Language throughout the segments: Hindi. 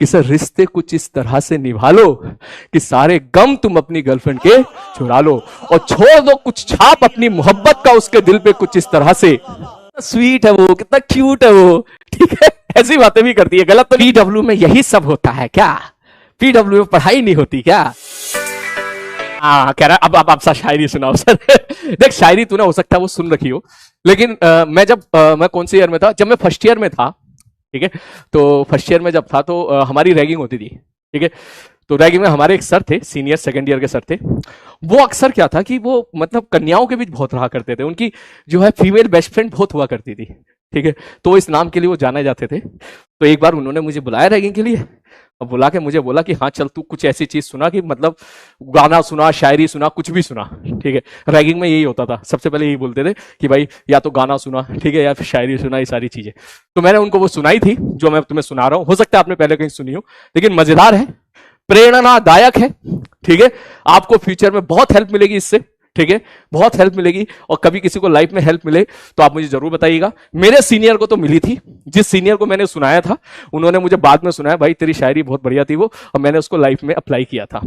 कि सर रिश्ते कुछ इस तरह से निभा लो कि सारे गम तुम अपनी गर्लफ्रेंड के चुरा लो और छोड़ दो कुछ छाप अपनी मोहब्बत का उसके दिल पे कुछ इस तरह से। स्वीट है वो, कितना क्यूट है वो, ठीक है, ऐसी बातें भी करती है। गलत तो पीडब्ल्यू में यही सब होता है क्या? पीडब्ल्यू में पढ़ाई नहीं होती क्या? कह रहा अब आप सा शायरी सुनाओ सर। देख शायरी तूने हो सकता है वो सुन रखी हो, लेकिन मैं कौन से ईयर में था, जब मैं फर्स्ट ईयर में था, ठीक है, तो फर्स्ट ईयर में जब था तो हमारी रैगिंग होती थी, ठीक है। तो रैगिंग में हमारे एक सर थे, सीनियर सेकंड ईयर के सर थे। वो अक्सर क्या था कि वो मतलब कन्याओं के बीच बहुत रहा करते थे, उनकी जो है फीमेल बेस्ट फ्रेंड बहुत हुआ करती थी, ठीक है। तो इस नाम के लिए वो जाने जाते थे। तो एक बार उन्होंने मुझे बुलाया रैगिंग के लिए, अब बुला के मुझे बोला कि हाँ चल तू कुछ ऐसी चीज सुना कि मतलब गाना सुना, शायरी सुना, कुछ भी सुना, ठीक है। रैगिंग में यही होता था, सबसे पहले यही बोलते थे कि भाई या तो गाना सुना, ठीक है, या फिर शायरी सुना, ये सारी चीजें। तो मैंने उनको वो सुनाई थी जो मैं तुम्हें सुना रहा हूं। हो सकता है आपने पहले कहीं सुनी हो, लेकिन मजेदार है, प्रेरणादायक है, ठीक है। आपको फ्यूचर में बहुत हेल्प मिलेगी इससे, ठीक है, बहुत हेल्प मिलेगी। और कभी किसी को लाइफ में हेल्प मिले तो आप मुझे जरूर बताइएगा। मेरे सीनियर को तो मिली थी, जिस सीनियर को मैंने सुनाया था उन्होंने मुझे बाद में सुनाया, भाई तेरी शायरी बहुत बढ़िया थी वो, और मैंने उसको लाइफ में अप्लाई किया था,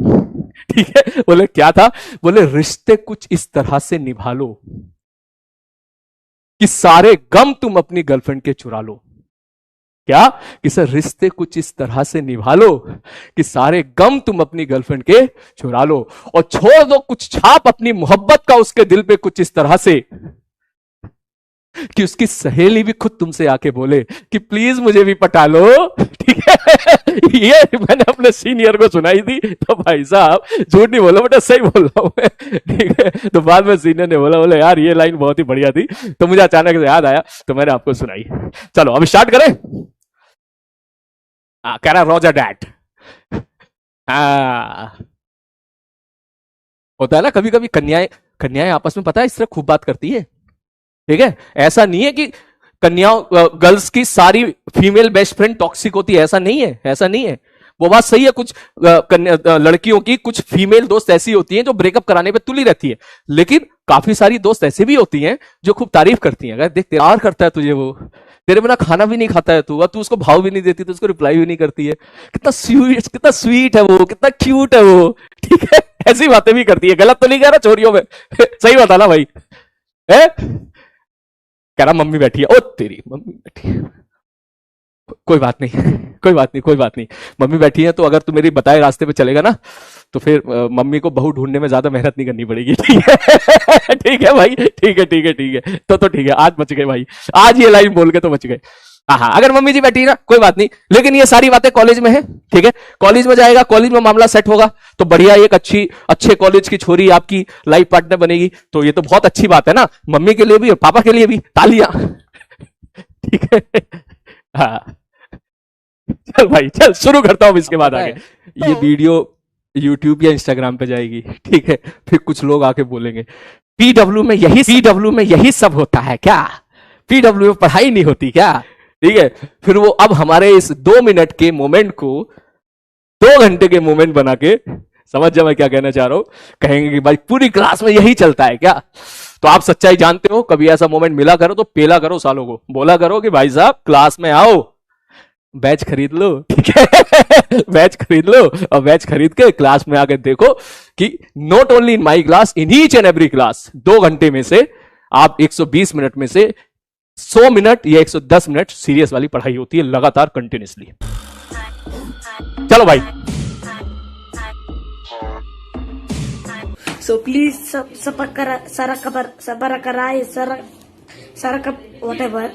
ठीक है। बोले क्या था? बोले रिश्ते कुछ इस तरह से निभा लो कि सारे गम तुम अपनी गर्लफ्रेंड के चुरा लो। क्या? कि सर रिश्ते कुछ इस तरह से निभा लो कि सारे गम तुम अपनी गर्लफ्रेंड के चुरा लो और छोड़ दो कुछ छाप अपनी मोहब्बत का उसके दिल पे कुछ इस तरह से कि उसकी सहेली भी खुद तुमसे आके बोले कि प्लीज मुझे भी पटा लो, ठीक है। ये मैंने अपने सीनियर को सुनाई थी। तो भाई साहब झूठ नहीं बोला बेटा, सही बोल रहा हूं मैं, ठीक है। तो बाद में सीनियर ने बोला, बोले यार ये लाइन बहुत ही बढ़िया थी, तो मुझे अचानक से याद आया तो मैंने आपको सुनाई। चलो अब स्टार्ट करें। कह रहा रोजर डैट। होता है ना कभी कभी, कन्याएं आपस में पता है इस तरह खूब बात करती है, ठीक है। ऐसा नहीं है कि कन्याओं गर्ल्स की सारी फीमेल बेस्ट फ्रेंड टॉक्सिक होती है, ऐसा नहीं है, ऐसा नहीं है। वो बात सही है, कुछ लड़कियों की कुछ फीमेल दोस्त ऐसी होती हैं जो ब्रेकअप कराने पे तुली रहती है, लेकिन काफी सारी दोस्त ऐसी भी होती हैं जो खूब तारीफ करती हैं। अगर देख प्यार करता है तुझे वो, तेरे बिना खाना भी नहीं खाता है तू, और तू उसको भाव भी नहीं देती, तो उसको रिप्लाई भी नहीं करती है। कितना स्वीट है वो, कितना क्यूट है वो, ठीक है। ऐसी बातें भी करती है। गलत तो नहीं कह रहा चोरियों में। सही बता ना भाई, है? कह रहा मम्मी बैठी है। ओ तेरी मम्मी बैठी है, कोई बात नहीं, कोई बात नहीं, कोई बात नहीं। मम्मी बैठी है तो अगर तू मेरी बताए रास्ते पे चलेगा ना तो फिर मम्मी को बहू ढूंढने में ज्यादा मेहनत नहीं करनी पड़ेगी, ठीक है। ठीक है भाई, ठीक है, ठीक है, ठीक है। तो ठीक है, आज बच गए भाई, आज ये लाइन बोल के तो बच गए। हाँ, अगर मम्मी जी बैठी है ना कोई बात नहीं, लेकिन ये सारी बातें कॉलेज में है, ठीक है। कॉलेज में जाएगा, कॉलेज में मामला सेट होगा तो बढ़िया एक अच्छे कॉलेज की छोरी आपकी लाइफ पार्टनर बनेगी, तो ये तो बहुत अच्छी बात है ना, मम्मी के लिए भी और पापा के लिए भी। तालियां। ठीक है। हाँ चल भाई, चल शुरू करता हूं इसके बाद आगे। ये वीडियो यूट्यूब या इंस्टाग्राम पे जाएगी, ठीक है। फिर कुछ लोग आके बोलेंगे पीडब्ल्यू में यही सब होता है क्या? पीडब्ल्यू में पढ़ाई नहीं होती क्या? ठीक है। फिर वो अब हमारे इस 2 मिनट के मोमेंट को 2 घंटे के मोमेंट बना के, समझ जा मैं क्या कहना चाह रहा हूं, कहेंगे कि भाई पूरी क्लास में यही चलता है क्या? तो आप सच्चाई जानते हो, कभी ऐसा मोमेंट मिला करो तो पेला करो सालों को, बोला करो कि भाई साहब क्लास में आओ, बैच खरीद लो, ठीक है। बैच खरीद लो और बैच खरीद के क्लास में आकर देखो कि not only in my class, in each and every class 2 घंटे में से आप 120 मिनट में से 100 मिनट या 110 मिनट सीरियस वाली पढ़ाई होती है लगातार कंटिन्यूसली। चलो भाई, सो प्लीज सबर कराए, सर वॉट एवर।